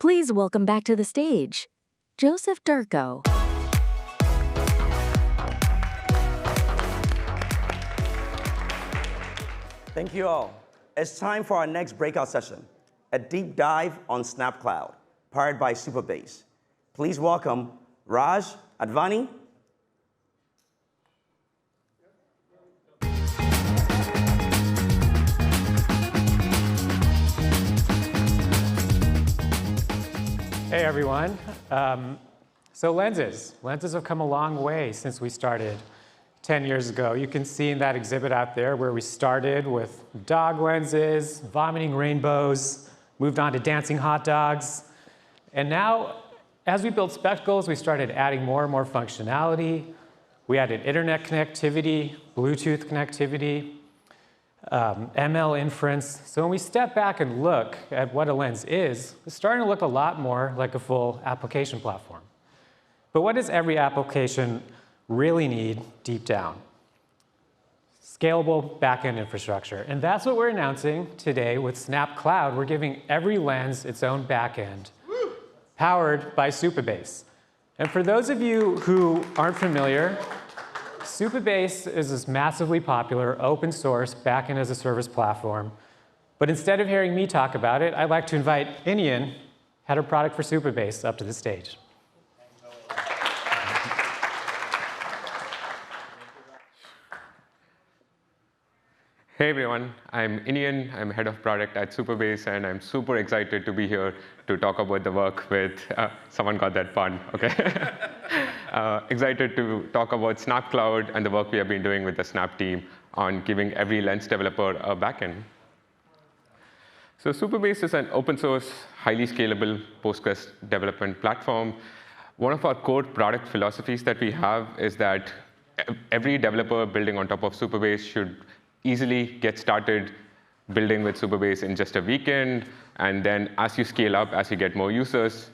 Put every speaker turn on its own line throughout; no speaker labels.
Please welcome back to the stage, Joseph Durko.
Thank you all. It's time for our next breakout session, a deep dive on SnapCloud, powered by Supabase. Please welcome Raj, Advani.
Hey everyone. So lenses have come a long way since we started 10 years ago. You can see in that exhibit out there where we started with dog lenses, vomiting rainbows, moved on to dancing hot dogs. And now, as we built spectacles, we started adding more and more functionality. We added internet connectivity, Bluetooth connectivity, ML inference. So when we step back and look at what a lens is, it's starting to look a lot more like a full application platform. But what does every application really need deep down? Scalable backend infrastructure. And that's what we're announcing today with SnapCloud. We're giving every lens its own backend, powered by Supabase. And for those of you who aren't familiar, Supabase is this massively popular open source backend as a service platform. But instead of hearing me talk about it, I'd like to invite Inian, head of product for Supabase, up to the stage.
Hey everyone, I'm Inian. I'm head of product at Supabase, and I'm super excited to be here to talk about the work with, someone got that pun, okay? Excited to talk about SnapCloud and the work we have been doing with the Snap team on giving every lens developer a backend. So Supabase is an open source, highly scalable Postgres development platform. One of our core product philosophies that we have is that every developer building on top of Supabase should easily get started building with Supabase in just a weekend. And then as you scale up, as you get more users,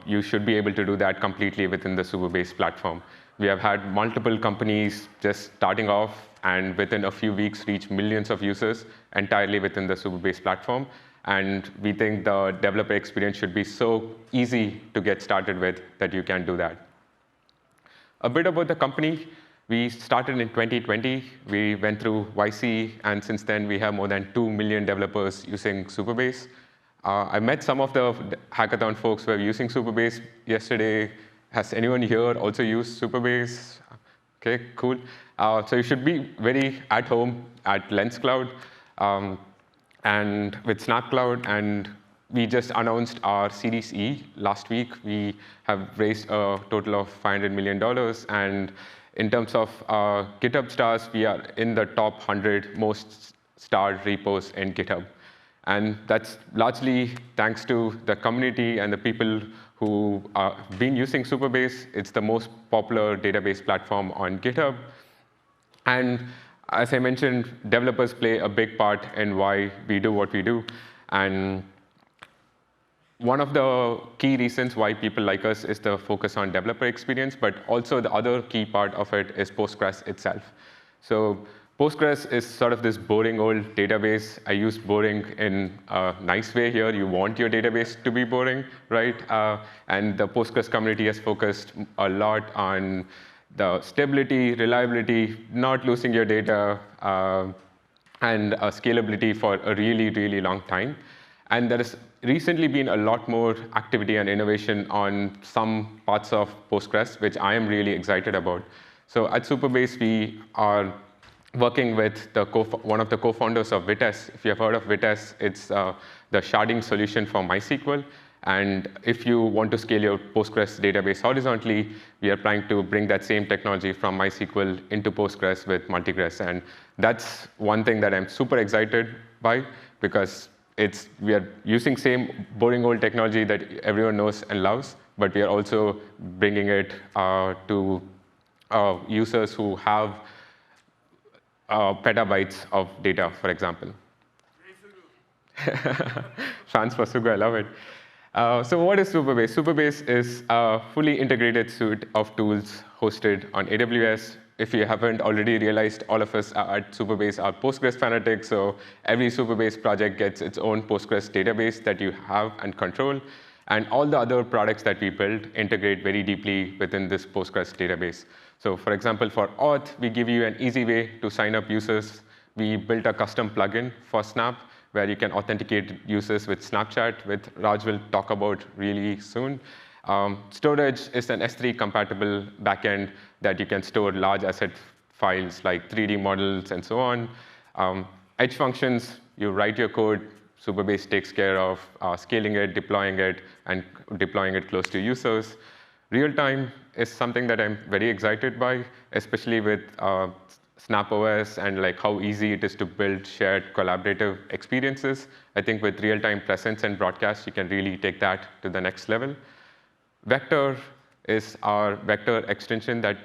you should be able to do that completely within the Supabase platform. We have had multiple companies just starting off and within a few weeks reach millions of users entirely within the Supabase platform. And we think the developer experience should be so easy to get started with that you can do that. A bit about the company. We started in 2020. We went through YC, and since then we have more than 2 million developers using Supabase. I met some of the hackathon folks who are using Supabase yesterday. Has anyone here also used Supabase? Okay, cool. So you should be very at home at LensCloud and with SnapCloud. And we just announced our Series E last week. We have raised a total of $500 million. And in terms of GitHub stars, we are in the top 100 most starred repos in GitHub. And that's largely thanks to the community and the people who have been using Supabase. It's the most popular database platform on GitHub. And as I mentioned, developers play a big part in why we do what we do. And one of the key reasons why people like us is the focus on developer experience, but also the other key part of it is Postgres itself. So Postgres is sort of this boring old database. I use boring in a nice way here. You want your database to be boring, right? And the Postgres community has focused a lot on the stability, reliability, not losing your data, and scalability for a really, really long time. And there has recently been a lot more activity and innovation on some parts of Postgres, which I am really excited about. So at Supabase, we are working with one of the co-founders of Vitess. If you have heard of Vitess, it's the sharding solution for MySQL. And if you want to scale your Postgres database horizontally, we are trying to bring that same technology from MySQL into Postgres with Multigres. And that's one thing that I'm super excited by, because we are using same boring old technology that everyone knows and loves, but we are also bringing it to users who have petabytes of data, for example. Fans for Sugu, I love it. So what is Supabase? Supabase is a fully integrated suite of tools hosted on AWS. If you haven't already realized, all of us at Supabase are Postgres fanatics, so every Supabase project gets its own Postgres database that you have and control. And all the other products that we build integrate very deeply within this Postgres database. So for example, for auth, we give you an easy way to sign up users. We built a custom plugin for Snap where you can authenticate users with Snapchat, which Raj will talk about really soon. Storage is an S3 compatible backend that you can store large asset files like 3D models and so on. Edge functions, you write your code, Supabase takes care of scaling it, and deploying it close to users. Real-time is something that I'm very excited by, especially with SnapOS and like how easy it is to build shared collaborative experiences. I think with real-time presence and broadcast, you can really take that to the next level. Vector is our vector extension that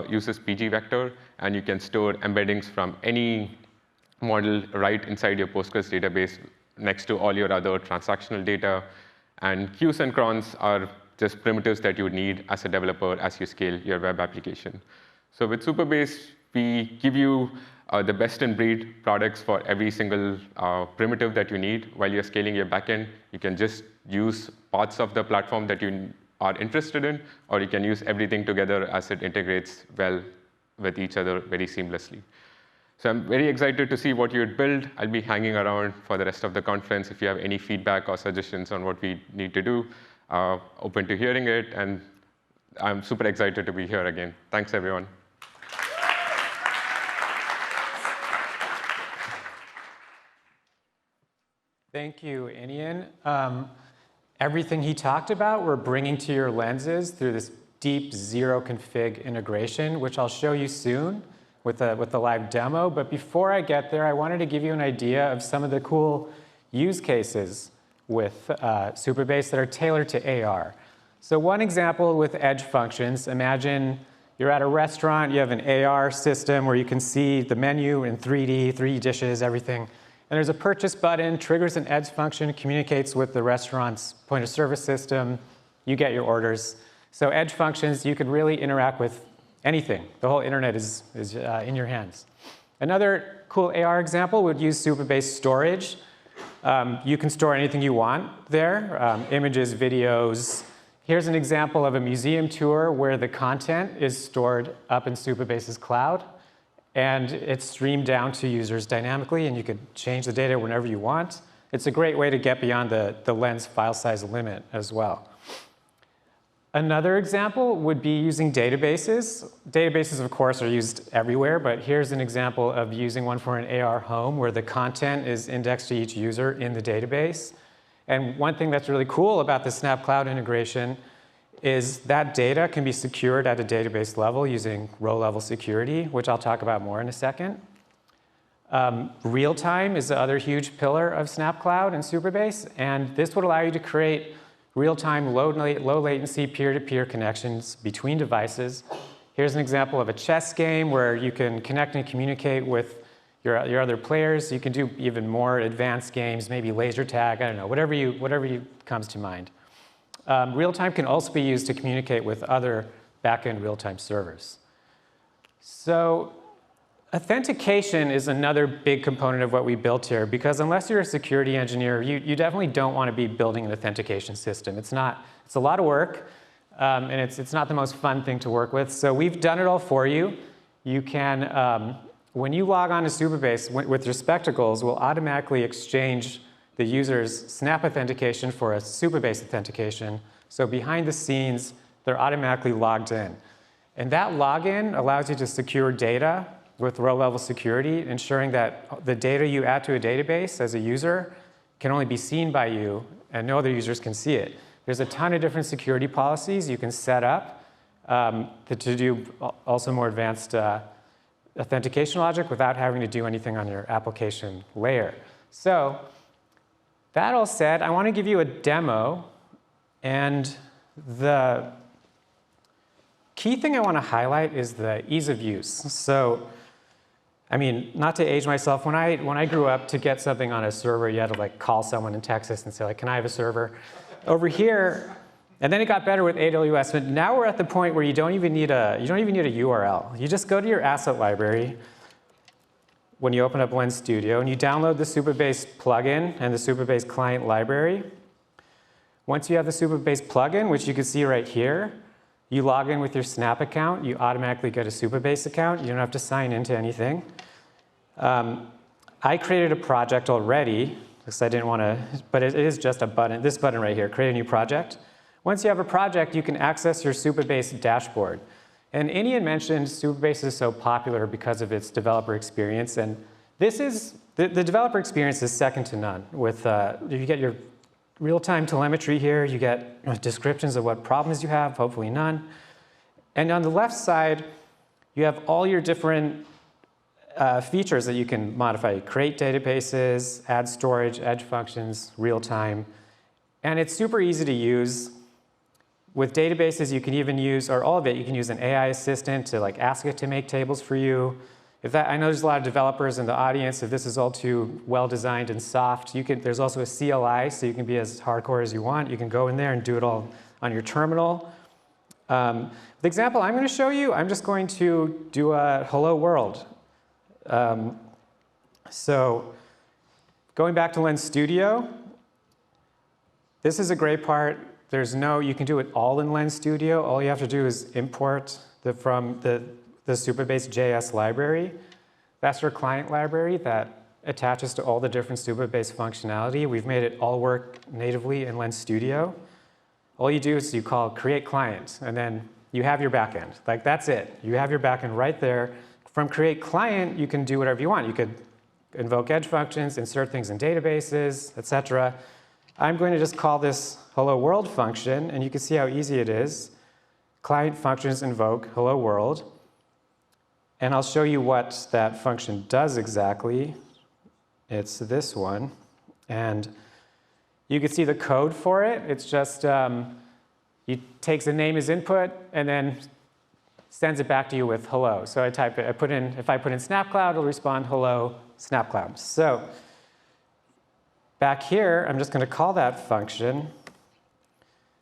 uses PG Vector, and you can store embeddings from any model right inside your Postgres database next to all your other transactional data. And queues and crons are just primitives that you would need as a developer as you scale your web application. So with Supabase, we give you the best-in-breed products for every single primitive that you need. While you're scaling your backend, you can just use parts of the platform that you are interested in, or you can use everything together as it integrates well with each other very seamlessly. So I'm very excited to see what you'd build. I'll be hanging around for the rest of the conference. If you have any feedback or suggestions on what we need to do, open to hearing it. And I'm super excited to be here again. Thanks, everyone.
Thank you, Inian. Everything he talked about, we're bringing to your lenses through this deep zero config integration, which I'll show you soon with the live demo. But before I get there, I wanted to give you an idea of some of the cool use cases with Supabase that are tailored to AR. So one example with edge functions, imagine you're at a restaurant, you have an AR system where you can see the menu in 3D dishes, everything. And there's a purchase button, triggers an edge function, communicates with the restaurant's point of service system. You get your orders. So edge functions, you could really interact with anything. The whole internet is in your hands. Another cool AR example would use Supabase storage. You can store anything you want there, images, videos. Here's an example of a museum tour where the content is stored up in Supabase's cloud. And it's streamed down to users dynamically, and you could change the data whenever you want. It's a great way to get beyond the lens file size limit as well. Another example would be using databases. Databases, of course, are used everywhere, but here's an example of using one for an AR home where the content is indexed to each user in the database. And one thing that's really cool about the SnapCloud integration is that data can be secured at a database level using row-level security, which I'll talk about more in a second. Real-time is the other huge pillar of SnapCloud and Supabase, and this would allow you to create real-time, low-latency, peer-to-peer connections between devices. Here's an example of a chess game where you can connect and communicate with your other players. You can do even more advanced games, maybe laser tag, I don't know, whatever comes to mind. Real-time can also be used to communicate with other back-end real-time servers. So authentication is another big component of what we built here, because unless you're a security engineer, you definitely don't want to be building an authentication system. It's a lot of work, and it's not the most fun thing to work with. So we've done it all for you. You can, when you log on to Supabase with your spectacles, we'll automatically exchange the user's Snap authentication for a Supabase authentication. So behind the scenes, they're automatically logged in. And that login allows you to secure data with row-level security, ensuring that the data you add to a database as a user can only be seen by you, and no other users can see it. There's a ton of different security policies you can set up to do also more advanced authentication logic without having to do anything on your application layer. So that all said, I want to give you a demo, and the key thing I want to highlight is the ease of use. So, I mean, not to age myself, when I grew up, to get something on a server, you had to like call someone in Texas and say, like, can I have a server? Over here, and then it got better with AWS, but now we're at the point where you don't even need a URL. You just go to your asset library when you open up Lens Studio, and you download the Supabase plugin and the Supabase client library. Once you have the Supabase plugin, which you can see right here, you log in with your Snap account, you automatically get a Supabase account. You don't have to sign into anything. I created a project already, because I didn't want to, but it is just a button, this button right here, create a new project. Once you have a project, you can access your Supabase dashboard. And Inian mentioned Supabase is so popular because of its developer experience, and this is, the developer experience is second to none. With, you get your real-time telemetry here, you get descriptions of what problems you have, hopefully none. And on the left side, you have all your different features that you can modify. Create databases, add storage, edge functions, real-time. And it's super easy to use. With databases, you can even use, or all of it, you can use an AI assistant to like ask it to make tables for you. If that, I know there's a lot of developers in the audience. If this is all too well-designed and soft, you can, there's also a CLI, so you can be as hardcore as you want. You can go in there and do it all on your terminal. The example I'm going to show you, I'm just going to do a hello world. So going back to Lens Studio, this is a great part. There's no, you can do it all in Lens Studio. All you have to do is import from the Supabase JS library. That's your client library that attaches to all the different Supabase functionality. We've made it all work natively in Lens Studio. All you do is you call create client, and then you have your backend. Like, that's it. You have your backend right there. From create client, you can do whatever you want. You could invoke edge functions, insert things in databases, etc. I'm going to just call this hello world function, and you can see how easy it is. Client functions invoke hello world. And I'll show you what that function does exactly. It's this one. And you can see the code for it. It's just, it takes the name as input and then sends it back to you with hello. So I type it, if I put in SnapCloud, it'll respond hello SnapCloud. So back here, I'm just going to call that function.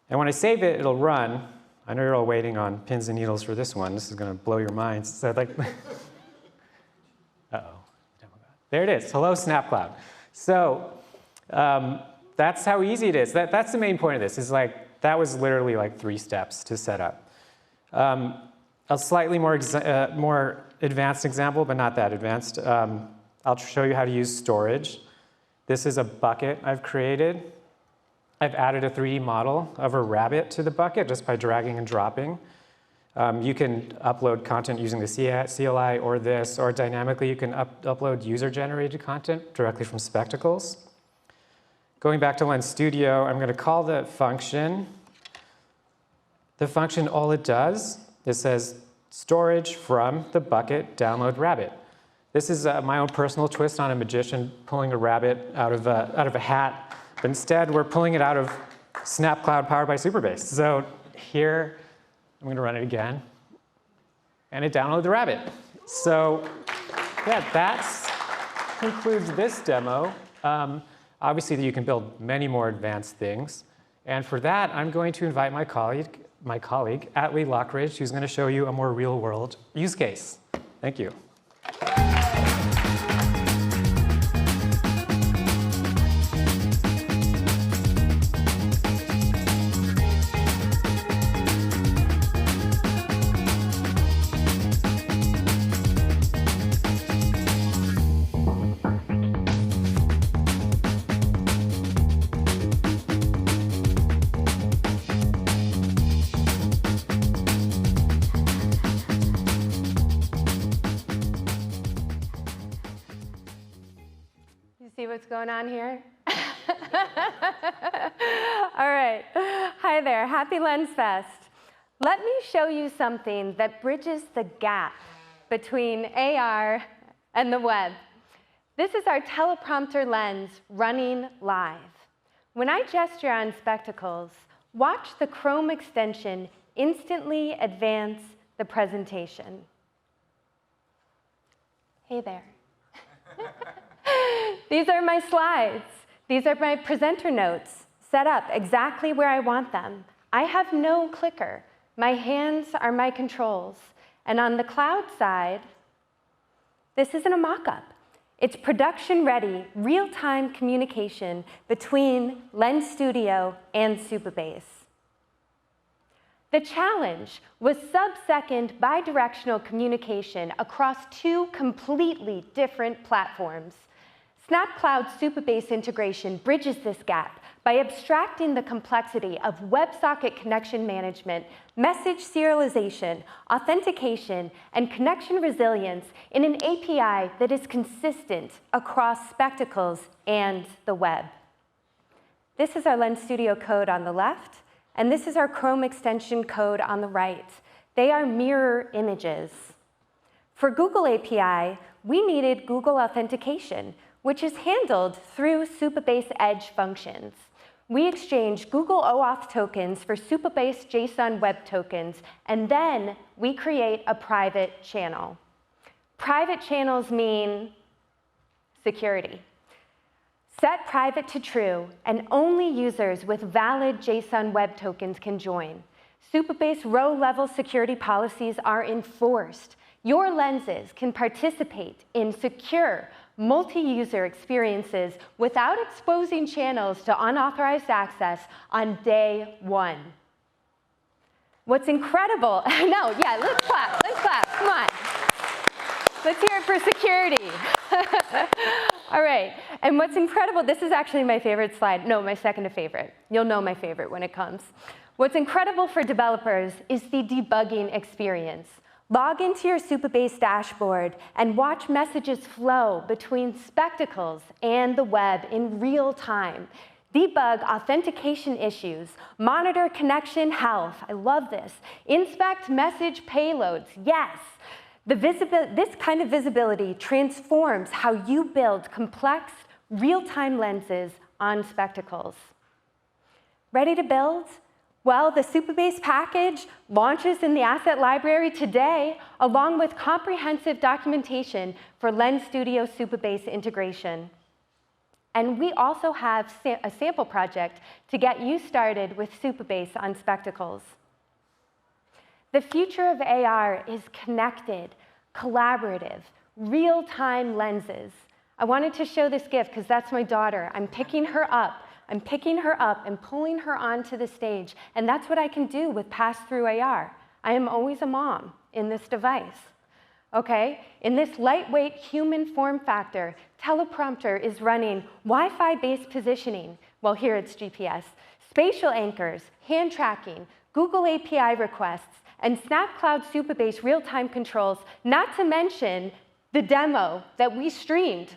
And when I save it, it'll run. I know you're all waiting on pins and needles for this one. This is going to blow your minds. So like, uh-oh. There it is, hello SnapCloud. So that's how easy it is. That's the main point of this, is like, that was literally like 3 steps to set up. A slightly more advanced example, but not that advanced. I'll show you how to use storage. This is a bucket I've created. I've added a 3D model of a rabbit to the bucket just by dragging and dropping. You can upload content using the CLI or this, or dynamically you can upload user-generated content directly from Spectacles. Going back to Lens Studio, I'm going to call the function. The function, all it does, it says storage from the bucket, download rabbit. This is my own personal twist on a magician pulling a rabbit out of a hat. But instead, we're pulling it out of SnapCloud powered by Supabase. So here, I'm going to run it again. And it downloaded the rabbit. So yeah, that concludes this demo. Obviously, you can build many more advanced things. And for that, I'm going to invite my colleague, Atley Loughrid, who's going to show you a more real-world use case. Thank you.
See what's going on here? All right. Hi there. Happy Lens Fest. Let me show you something that bridges the gap between AR and the web. This is our teleprompter lens running live. When I gesture on Spectacles, watch the Chrome extension instantly advance the presentation. Hey there. These are my slides. These are my presenter notes set up exactly where I want them. I have no clicker. My hands are my controls. And on the cloud side, this isn't a mock-up. It's production-ready, real-time communication between Lens Studio and Supabase. The challenge was sub-second bidirectional communication across two completely different platforms. SnapCloud Supabase integration bridges this gap by abstracting the complexity of WebSocket connection management, message serialization, authentication, and connection resilience in an API that is consistent across spectacles and the web. This is our Lens Studio code on the left, and this is our Chrome extension code on the right. They are mirror images. For Google API, we needed Google authentication, which is handled through Supabase Edge functions. We exchange Google OAuth tokens for Supabase JSON Web Tokens, and then we create a private channel. Private channels mean security. Set private to true, and only users with valid JSON Web Tokens can join. Supabase row-level security policies are enforced. Your lenses can participate in secure, multi-user experiences without exposing channels to unauthorized access on day one. What's incredible, no, yeah, let's clap, come on. Let's hear it for security. All right, and what's incredible, this is actually my favorite slide, no, my second favorite. You'll know my favorite when it comes. What's incredible for developers is the debugging experience. Log into your Supabase dashboard and watch messages flow between spectacles and the web in real time. Debug authentication issues, monitor connection health, I love this. Inspect message payloads, yes. This kind of visibility transforms how you build complex, real-time lenses on spectacles. Ready to build? Well, the Supabase package launches in the asset library today, along with comprehensive documentation for Lens Studio Supabase integration. And we also have a sample project to get you started with Supabase on spectacles. The future of AR is connected, collaborative, real-time lenses. I wanted to show this GIF because that's my daughter. I'm picking her up and pulling her onto the stage. And that's what I can do with pass-through AR. I am always a mom in this device. Okay? In this lightweight human form factor, teleprompter is running Wi-Fi-based positioning. Well, here it's GPS. Spatial anchors, hand tracking, Google API requests, and SnapCloud Supabase real-time controls, not to mention the demo that we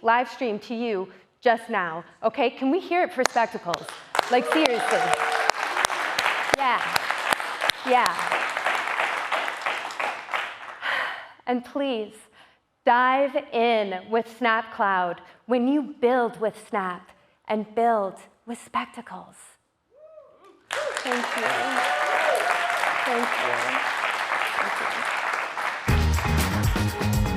live streamed to you just now, okay? Can we hear it for spectacles? Like, seriously. Yeah. And please, dive in with SnapCloud when you build with Snap and build with spectacles. Thank you. Thank you.